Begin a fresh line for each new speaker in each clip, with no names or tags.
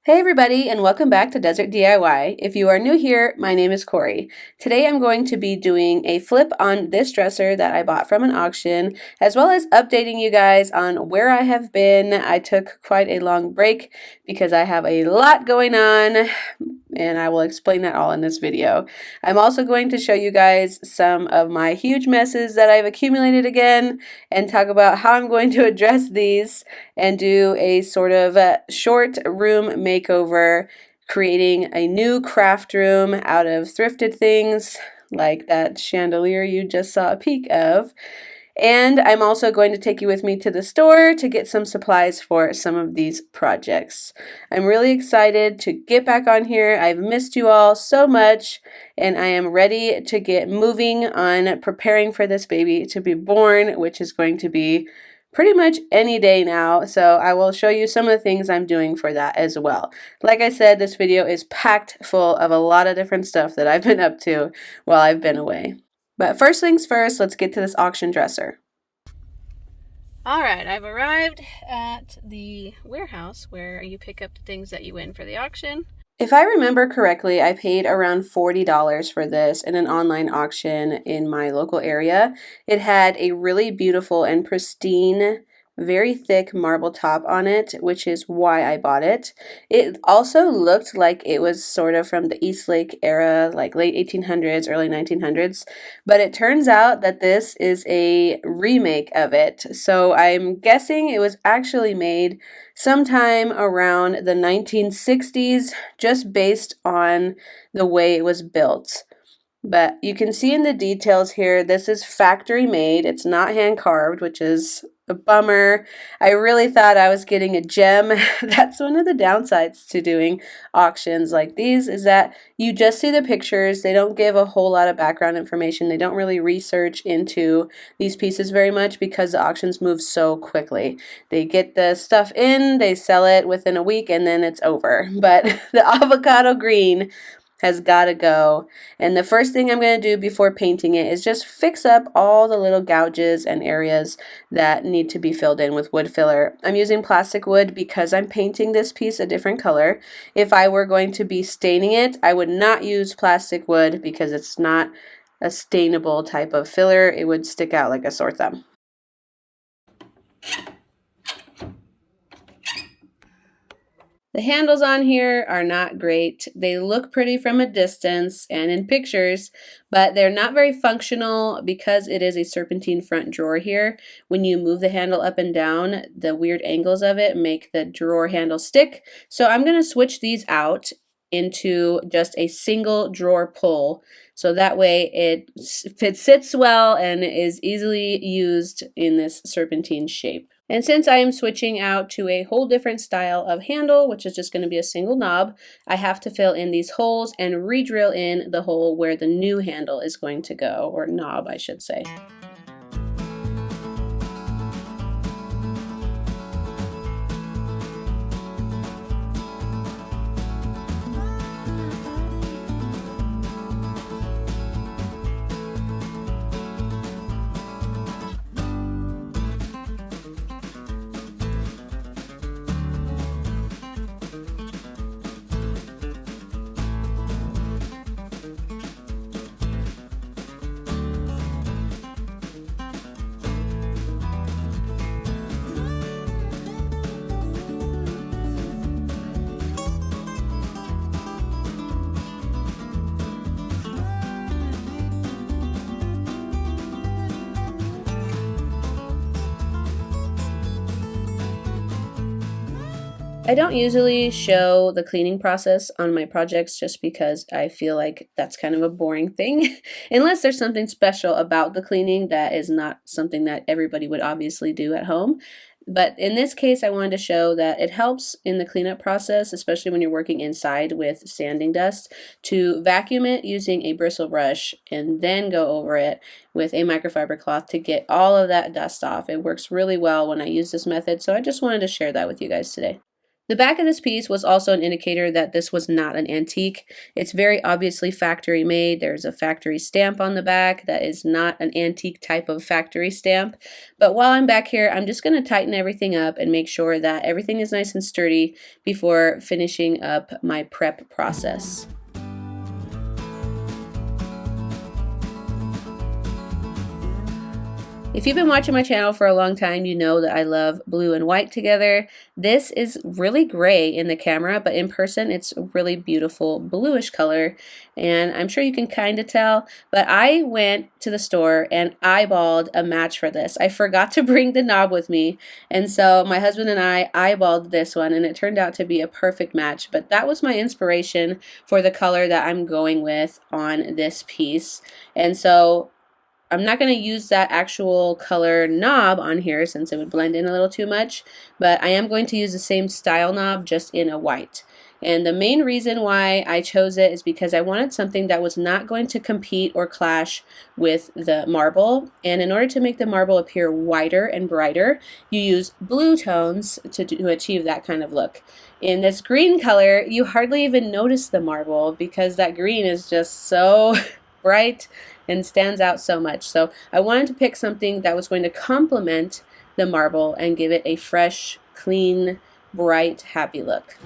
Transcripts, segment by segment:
Hey everybody, and welcome back to Desert DIY. If you are new here, my name is Cory. Today I'm going to be doing a flip on this dresser that I bought from an auction, as well as updating you guys on where I have been. I took quite a long break because I have a lot going on, and I will explain that all in this video. I'm also going to show you guys some of my huge messes that I've accumulated again, and talk about how I'm going to address these and do a sort of short room makeover, creating a new craft room out of thrifted things like that chandelier you just saw a peek of. And I'm also going to take you with me to the store to get some supplies for some of these projects. I'm really excited to get back on here. I've missed you all so much, and I am ready to get moving on preparing for this baby to be born, which is going to be pretty much any day now. So I will show you some of the things I'm doing for that as well. Like I said, this video is packed full of a lot of different stuff that I've been up to while I've been away. But first things first, let's get to this auction dresser. Alright, I've arrived at the warehouse where you pick up the things that you win for the auction. If I remember correctly, I paid around $40 for this in an online auction in my local area. It had a really beautiful and pristine, very thick marble top on it, which is why I bought it. It also looked like it was sort of from the Eastlake era, like late 1800s, early 1900s, but it turns out that this is a remake of it. So I'm guessing it was actually made sometime around the 1960s, just based on the way it was built. But you can see in the details here, this is factory made. It's not hand carved, which is a bummer. I really thought I was getting a gem. That's one of the downsides to doing auctions like these, is that you just see the pictures. They don't give a whole lot of background information. They don't really research into these pieces very much because the auctions move so quickly. They get the stuff in, they sell it within a week, and then it's over. But the avocado green has got to go. And the first thing I'm going to do before painting it is just fix up all the little gouges and areas that need to be filled in with wood filler. I'm using plastic wood because I'm painting this piece a different color. If I were going to be staining it, I would not use plastic wood because it's not a stainable type of filler. It would stick out like a sore thumb. The handles on here are not great. They look pretty from a distance and in pictures, but they're not very functional because it is a serpentine front drawer here. When you move the handle up and down, the weird angles of it make the drawer handle stick. So I'm going to switch these out into just a single drawer pull. So that way it sits well and is easily used in this serpentine shape. And since I am switching out to a whole different style of handle, which is just going to be a single knob, I have to fill in these holes and re-drill in the hole where the new handle is going to go, or knob, I should say. I don't usually show the cleaning process on my projects just because I feel like that's kind of a boring thing, unless there's something special about the cleaning that is not something that everybody would obviously do at home. But in this case, I wanted to show that it helps in the cleanup process, especially when you're working inside with sanding dust, to vacuum it using a bristle brush and then go over it with a microfiber cloth to get all of that dust off. It works really well when I use this method, so I just wanted to share that with you guys today. The back of this piece was also an indicator that this was not an antique. It's very obviously factory made. There's a factory stamp on the back that is not an antique type of factory stamp. But while I'm back here, I'm just going to tighten everything up and make sure that everything is nice and sturdy before finishing up my prep process. If you've been watching my channel for a long time, you know that I love blue and white together. This is really gray in the camera, but in person it's a really beautiful bluish color, and I'm sure you can kind of tell, but I went to the store and eyeballed a match for this. I forgot to bring the knob with me, and so my husband and I eyeballed this one, and it turned out to be a perfect match, but that was my inspiration for the color that I'm going with on this piece. And so I'm not going to use that actual color knob on here since it would blend in a little too much, but I am going to use the same style knob just in a white. And the main reason why I chose it is because I wanted something that was not going to compete or clash with the marble. And in order to make the marble appear whiter and brighter, you use blue tones to achieve that kind of look. In this green color, you hardly even notice the marble because that green is just so bright and stands out so much. So I wanted to pick something that was going to complement the marble and give it a fresh, clean, bright, happy look.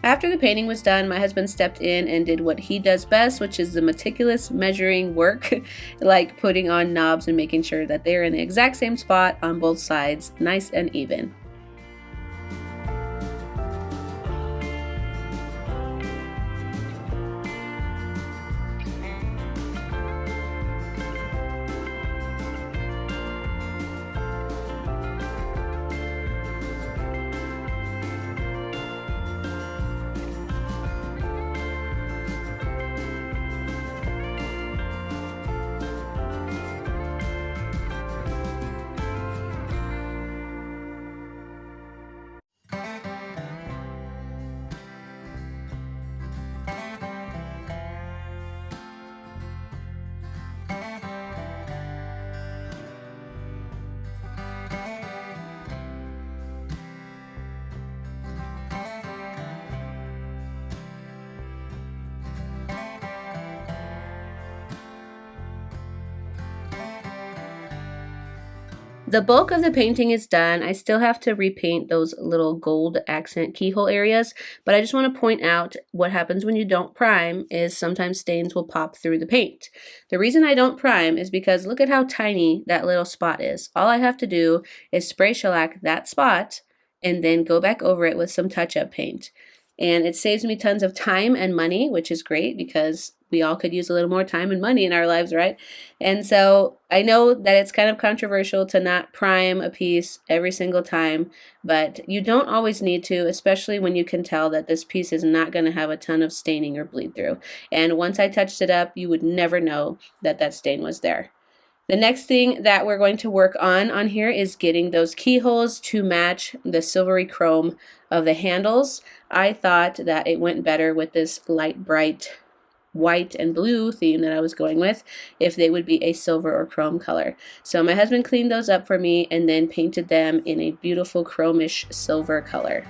After the painting was done, my husband stepped in and did what he does best, which is the meticulous measuring work, like putting on knobs and making sure that they're in the exact same spot on both sides, nice and even. The bulk of the painting is done. I still have to repaint those little gold accent keyhole areas, but I just want to point out what happens when you don't prime is sometimes stains will pop through the paint. The reason I don't prime is because look at how tiny that little spot is. All I have to do is spray shellac that spot and then go back over it with some touch-up paint. And it saves me tons of time and money, which is great because we all could use a little more time and money in our lives, right? And so I know that it's kind of controversial to not prime a piece every single time, but you don't always need to, especially when you can tell that this piece is not going to have a ton of staining or bleed through. And once I touched it up, you would never know that that stain was there. The next thing that we're going to work on here is getting those keyholes to match the silvery chrome of the handles. I thought that it went better with this light bright white and blue theme that I was going with if they would be a silver or chrome color. So my husband cleaned those up for me and then painted them in a beautiful chromish silver color.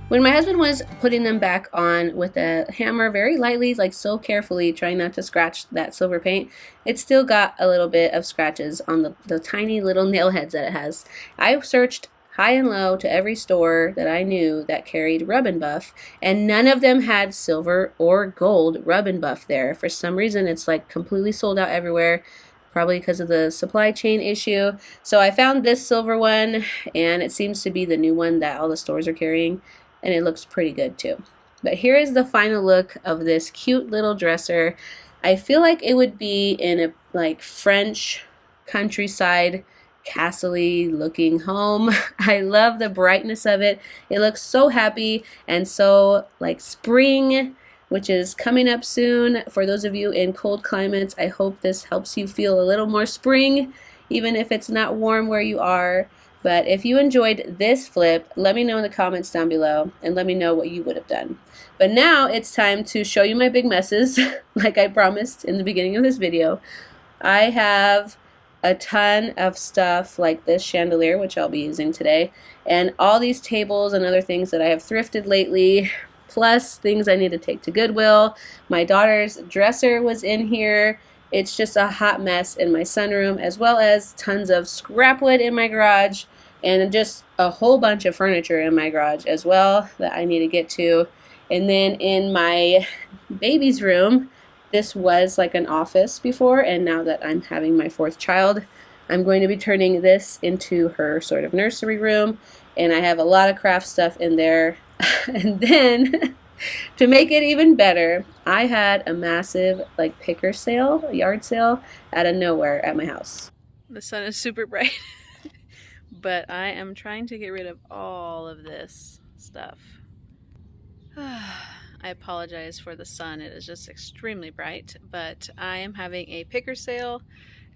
When my husband was putting them back on with a hammer very lightly, like so carefully, trying not to scratch that silver paint, it still got a little bit of scratches on the tiny little nail heads that it has. I searched high and low to every store that I knew that carried Rub and Buff, and none of them had silver or gold Rub and Buff there. For some reason, it's like completely sold out everywhere, probably because of the supply chain issue. So I found this silver one, and it seems to be the new one that all the stores are carrying, and it looks pretty good too. But here is the final look of this cute little dresser. I feel like it would be in a like French countryside castle-y looking home. I love the brightness of it. It looks so happy and so like spring, which is coming up soon. For those of you in cold climates, I hope this helps you feel a little more spring, even if it's not warm where you are. But if you enjoyed this flip, let me know in the comments down below and let me know what you would have done. But now it's time to show you my big messes, like I promised in the beginning of this video. I have a ton of stuff like this chandelier, which I'll be using today, and all these tables and other things that I have thrifted lately, plus things I need to take to Goodwill. My daughter's dresser was in here. It's just a hot mess in my sunroom, as well as tons of scrap wood in my garage and just a whole bunch of furniture in my garage as well that I need to get to. And then in my baby's room, this was like an office before, and now that I'm having my fourth child, I'm going to be turning this into her sort of nursery room, and I have a lot of craft stuff in there. And then to make it even better, I had a massive like picker sale, a yard sale out of nowhere at my house. The sun is super bright, but I am trying to get rid of all of this stuff. I apologize for the sun, it is just extremely bright, but I am having a picker sale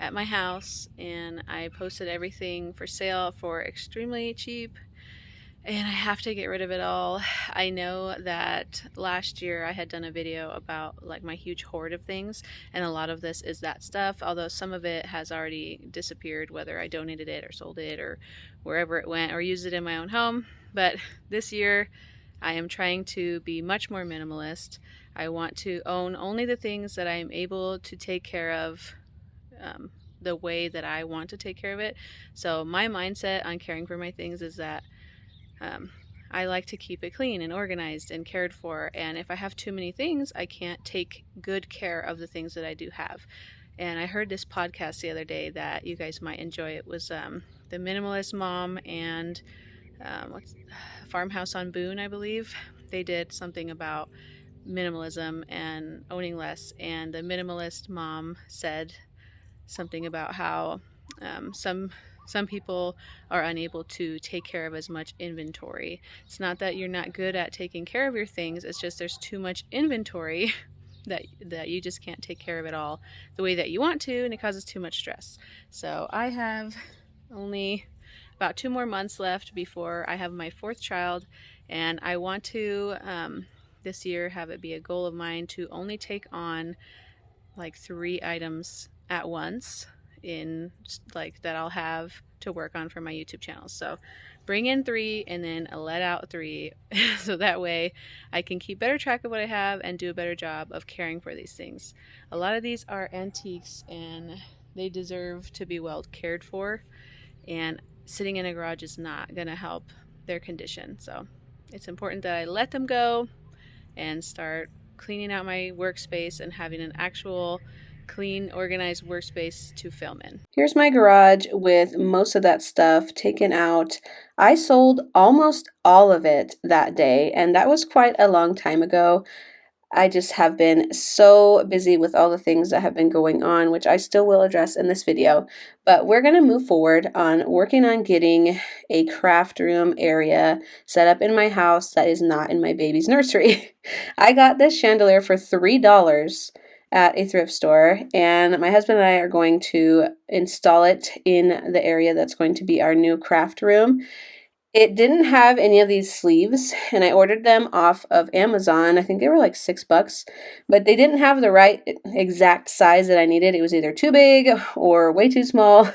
at my house, and I posted everything for sale for extremely cheap, and I have to get rid of it all. I know that last year I had done a video about like my huge hoard of things, and a lot of this is that stuff, although some of it has already disappeared, whether I donated it or sold it or wherever it went or used it in my own home. But this year I am trying to be much more minimalist. I want to own only the things that I am able to take care of the way that I want to take care of it. So my mindset on caring for my things is that I like to keep it clean and organized and cared for, and if I have too many things, I can't take good care of the things that I do have. And I heard this podcast the other day that you guys might enjoy. It was the Minimalist Mom and what's Farmhouse on Boone, I believe. They did something about minimalism and owning less, and the Minimalist Mom said something about how some people are unable to take care of as much inventory. It's not that you're not good at taking care of your things, it's just there's too much inventory that you just can't take care of it all the way that you want to, and it causes too much stress. So I have only about 2 more months left before I have my 4th child, and I want to this year have it be a goal of mine to only take on like 3 items at once in like that I'll have to work on for my YouTube channel. So bring in 3 and then let out 3 so that way I can keep better track of what I have and do a better job of caring for these things. A lot of these are antiques and they deserve to be well cared for, and sitting in a garage is not going to help their condition. So it's important that I let them go and start cleaning out my workspace and having an actual clean, organized workspace to film in. Here's my garage with most of that stuff taken out. I sold almost all of it that day, and that was quite a long time ago. I just have been so busy with all the things that have been going on, which I still will address in this video. But we're going to move forward on working on getting a craft room area set up in my house that is not in my baby's nursery. I got this chandelier for $3 at a thrift store, and my husband and I are going to install it in the area that's going to be our new craft room. It didn't have any of these sleeves, and I ordered them off of Amazon. I think they were like $6, but they didn't have the right exact size that I needed. It was either too big or way too small,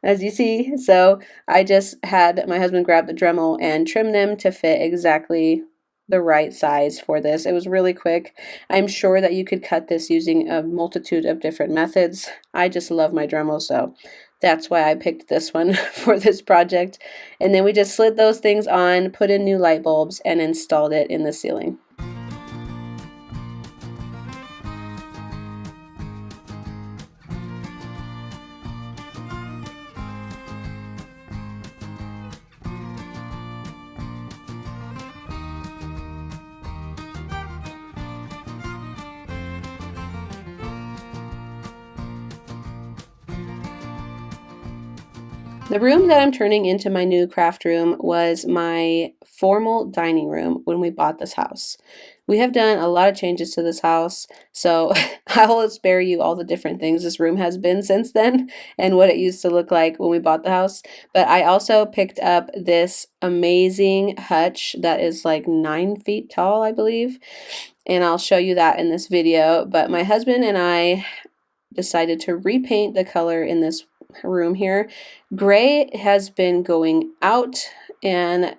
as you see. So I just had my husband grab the Dremel and trim them to fit exactly the right size for this. It was really quick. I'm sure that you could cut this using a multitude of different methods. I just love my Dremel, so that's why I picked this one for this project. And then we just slid those things on, put in new light bulbs, and installed it in the ceiling. The room that I'm turning into my new craft room was my formal dining room when we bought this house. We have done a lot of changes to this house, so I will spare you all the different things this room has been since then and what it used to look like when we bought the house. But I also picked up this amazing hutch that is like 9 feet tall, I believe, and I'll show you that in this video. But my husband and I decided to repaint the color in this room here. Gray has been going out, and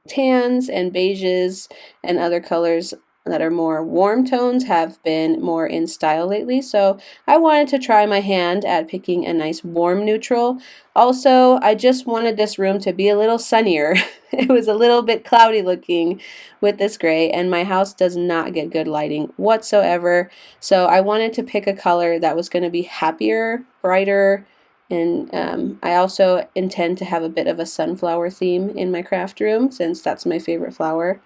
tans and beiges and other colors that are more warm tones have been more in style lately, so I wanted to try my hand at picking a nice warm neutral. Also, I just wanted this room to be a little sunnier. It was a little bit cloudy looking with this gray, and my house does not get good lighting whatsoever, so I wanted to pick a color that was going to be happier, brighter, and I also intend to have a bit of a sunflower theme in my craft room since that's my favorite flower.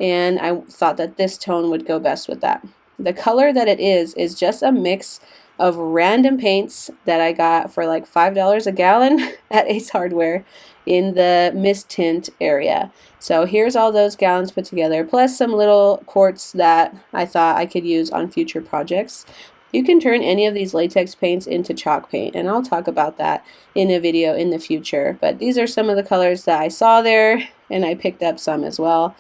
And I thought that this tone would go best with that. The color that it is just a mix of random paints that I got for like $5 a gallon at Ace Hardware in the mist tint area. So here's all those gallons put together, plus some little quartz that I thought I could use on future projects. You can turn any of these latex paints into chalk paint, and I'll talk about that in a video in the future. But these are some of the colors that I saw there, and I picked up some as well.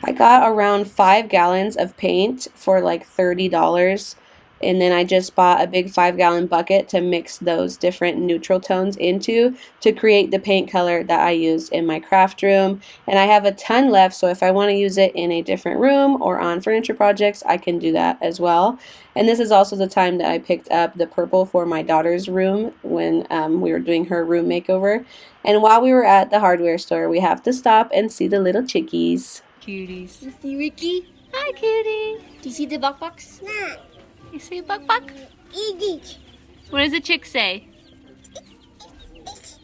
I got around 5 gallons of paint for like $30, and then I just bought a big 5-gallon bucket to mix those different neutral tones into to create the paint color that I used in my craft room. And I have a ton left, so if I want to use it in a different room or on furniture projects, I can do that as well. And this is also the time that I picked up the purple for my daughter's room when we were doing her room makeover. And while we were at the hardware store, we have to stop and see the little chickies. Cuties.
You see Ricky?
Hi, cutie.
Do you see the box?
Nah.
You say buck buck? What does a chick say?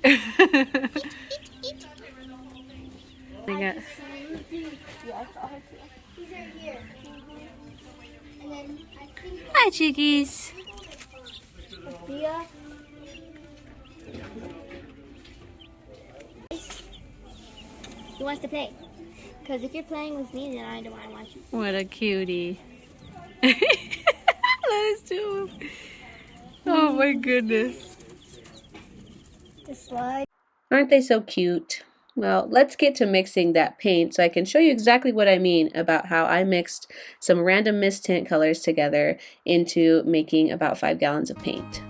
I got... Hi, chickies.
He wants to play. Because if you're playing with me, then I don't want to watch you.
What a cutie. Those two. Oh my goodness.
The slide.
Aren't they so cute? Well, let's get to mixing that paint so I can show you exactly what I mean about how I mixed some random mist tint colors together into making about 5 gallons of paint.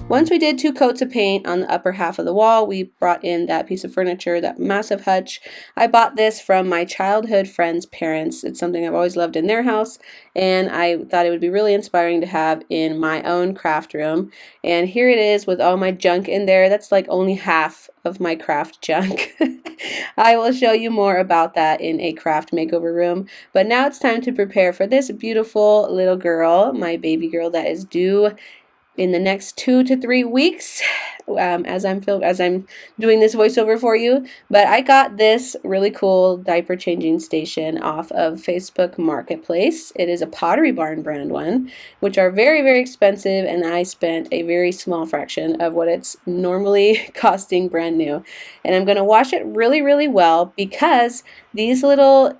Once we did 2 coats of paint on the upper half of the wall, we brought in that piece of furniture, that massive hutch. I bought this from my childhood friend's parents. It's something I've always loved in their house, and I thought it would be really inspiring to have in my own craft room. And here it is with all my junk in there. That's like only half of my craft junk. I will show you more about that in a craft makeover room. But now it's time to prepare for this beautiful little girl, my baby girl that is due in the next 2 to 3 weeks, as I'm doing this voiceover for you. But I got this really cool diaper changing station off of Facebook Marketplace. It is a Pottery Barn brand one, which are very, very expensive, and I spent a very small fraction of what it's normally costing brand new. And I'm going to wash it really, really well, because these little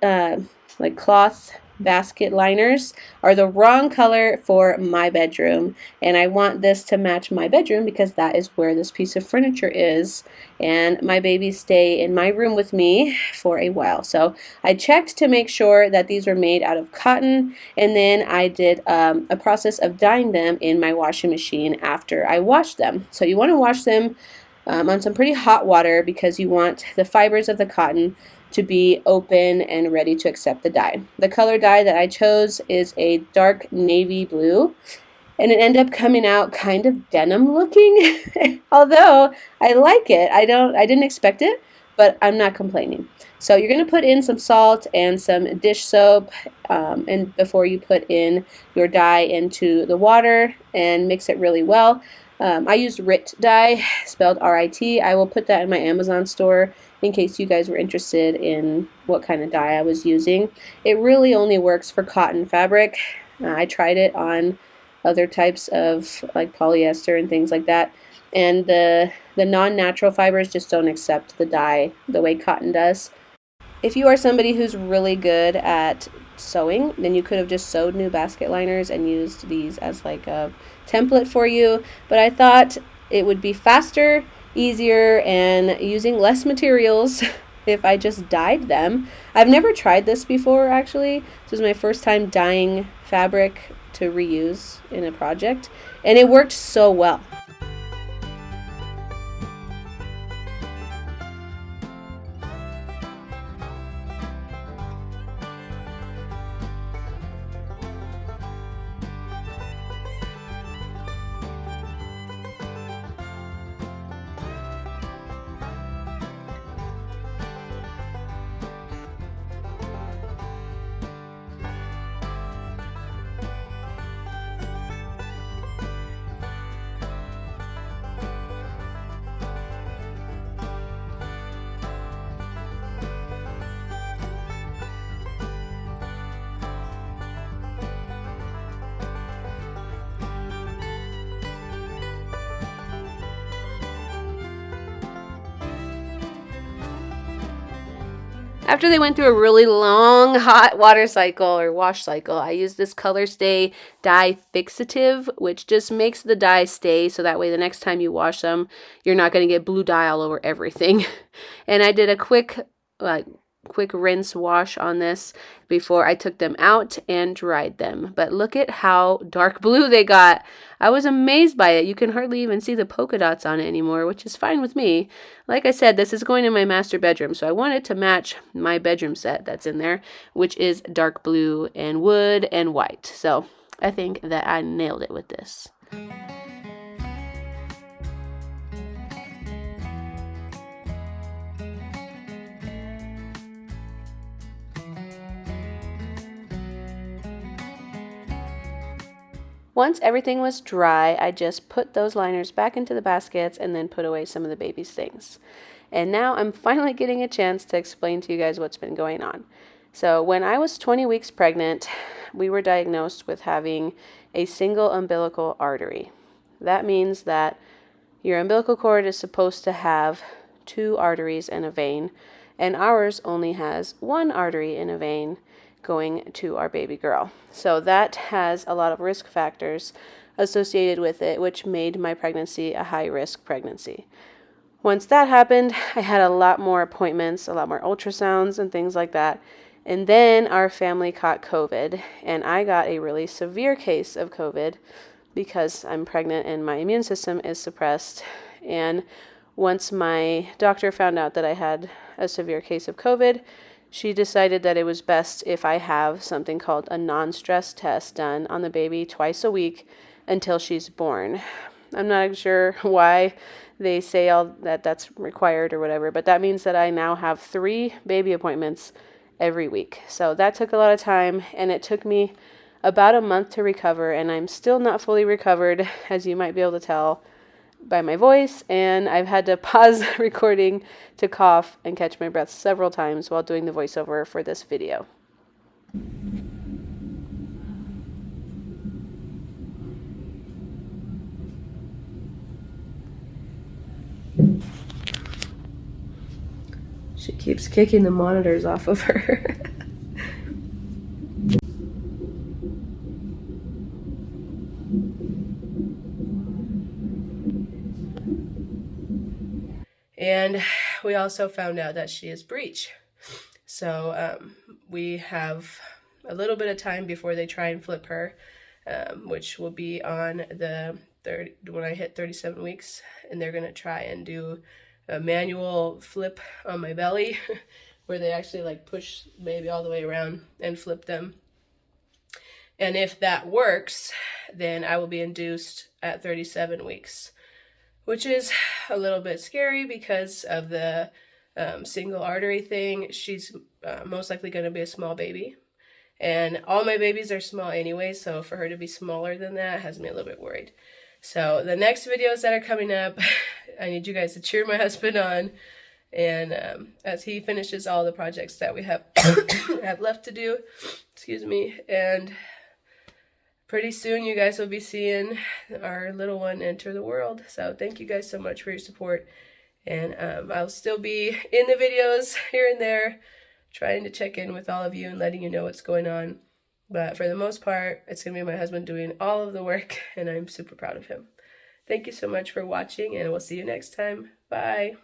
like cloth basket liners are the wrong color for my bedroom, and I want this to match my bedroom because that is where this piece of furniture is, and my babies stay in my room with me for a while. So I checked to make sure that these were made out of cotton, and then I did a process of dyeing them in my washing machine after I washed them. So you want to wash them on some pretty hot water because you want the fibers of the cotton to be open and ready to accept the dye. The color dye that I chose is a dark navy blue, and it ended up coming out kind of denim looking. Although I like it. I didn't expect it, but I'm not complaining. So you're going to put in some salt and some dish soap and before you put in your dye into the water, and mix it really well. I used RIT dye, spelled R-I-T. I will put that in my Amazon store in case you guys were interested in what kind of dye I was using. It really only works for cotton fabric. I tried it on other types of like polyester and things like that, and the non-natural fibers just don't accept the dye the way cotton does. If you are somebody who's really good at sewing, then you could have just sewed new basket liners and used these as like a template for you, but I thought it would be faster, easier, and using less materials if I just dyed them. I've never tried this before, actually. This was my first time dyeing fabric to reuse in a project, and it worked so well. After they went through a really long hot water cycle or wash cycle, I used this Color Stay dye fixative, which just makes the dye stay so that way the next time you wash them, you're not going to get blue dye all over everything. And I did a quick rinse wash on this before I took them out and dried them. But look at how dark blue they got. I was amazed by it. You can hardly even see the polka dots on it anymore, which is fine with me. Like I said, this is going in my master bedroom, so I wanted to match my bedroom set that's in there, which is dark blue and wood and white. So I think that I nailed it with this. Once everything was dry, I just put those liners back into the baskets and then put away some of the baby's things. And now I'm finally getting a chance to explain to you guys what's been going on. So when I was 20 weeks pregnant, we were diagnosed with having a single umbilical artery. That means that your umbilical cord is supposed to have 2 arteries and a vein, and ours only has 1 artery and a vein going to our baby girl. So that has a lot of risk factors associated with it, which made my pregnancy a high-risk pregnancy. Once that happened, I had a lot more appointments, a lot more ultrasounds and things like that. And then our family caught COVID, and I got a really severe case of COVID because I'm pregnant and my immune system is suppressed. And once my doctor found out that I had a severe case of COVID, she decided that it was best if I have something called a non-stress test done on the baby twice a week until she's born. I'm not sure why they say all that's required or whatever, but that means that I now have 3 baby appointments every week. So that took a lot of time, and it took me about a month to recover, and I'm still not fully recovered, as you might be able to tell by my voice, and I've had to pause recording to cough and catch my breath several times while doing the voiceover for this video. She keeps kicking the monitors off of her. And we also found out that she is breech. So we have a little bit of time before they try and flip her, which will be on the when I hit 37 weeks, and they're going to try and do a manual flip on my belly where they actually like push the baby all the way around and flip them. And if that works, then I will be induced at 37 weeks, which is a little bit scary because of the single artery thing. She's most likely going to be a small baby. And all my babies are small anyway, so for her to be smaller than that has me a little bit worried. So the next videos that are coming up, I need you guys to cheer my husband on. And as he finishes all the projects that we have, have left to do, excuse me, and pretty soon you guys will be seeing our little one enter the world. So thank you guys so much for your support. And I'll still be in the videos here and there, trying to check in with all of you and letting you know what's going on. But for the most part, it's going to be my husband doing all of the work, and I'm super proud of him. Thank you so much for watching, and we'll see you next time. Bye.